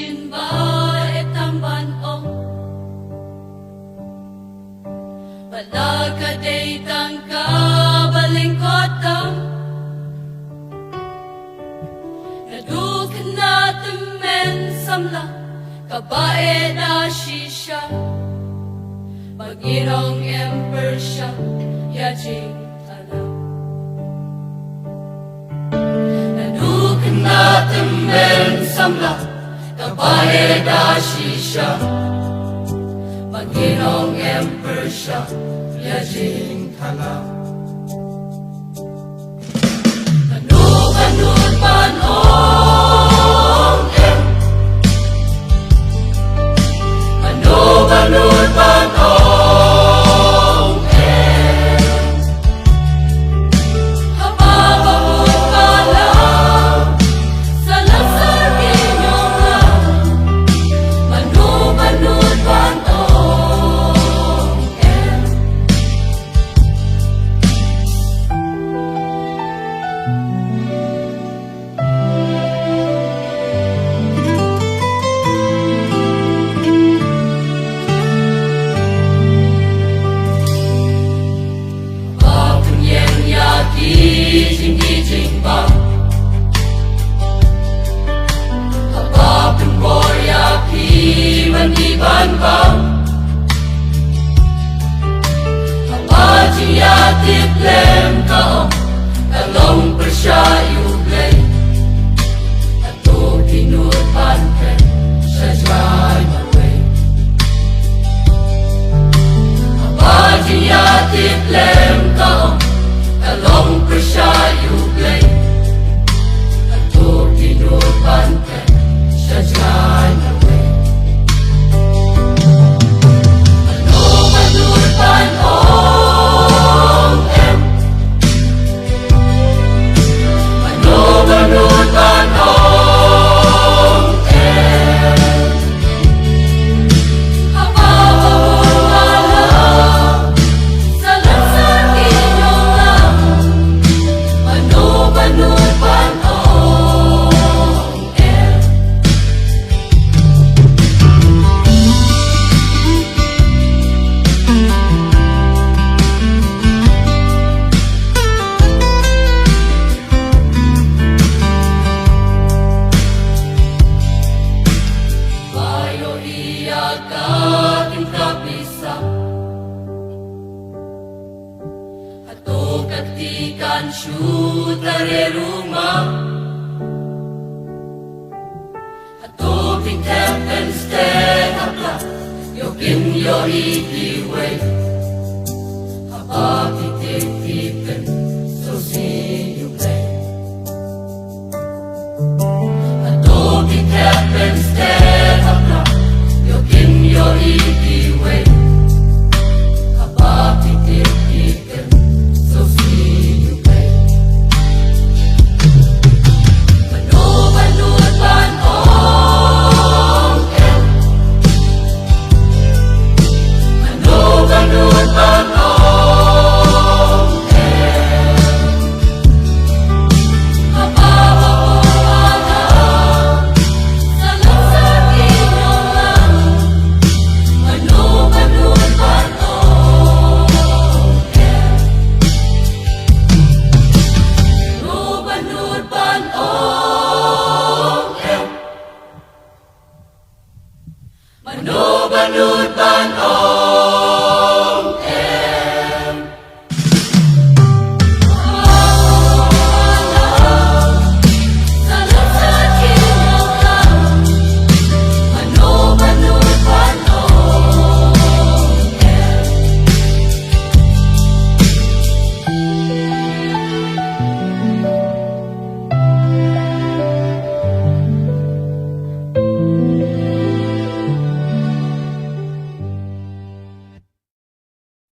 din ba etang banong Balaga day tangka balingkotang Nadukan na temen samla Kabae na shisha Magirong emper siya Yajing alam Nadukan na temen samla Kabae na shisha Magirong emper siya Yajing alam Nanu-kanun panong em Nanu-kanun panong em Habababot ka lang Sa lasar inyong lang Nanu-kanun panong em Gijing bang Habapin Bhoi api mandiban bang Habaji atip lem kaong Talong persyayu Blei Ato kinut panten sa jay maway Habaji atip lem kaong Talong persyayu Blei Ato kinupanten sa jay maway Ano manurpan ong em Ano manurpan ong em Habababot sa lansar inyong lang Manurpan ong em Bayo iyagating kabisa Ato katikan syutare rumah Ato pitep and stay hapla Yokin yo ikiway Haba pitip-tipen So see you play Ato pitep and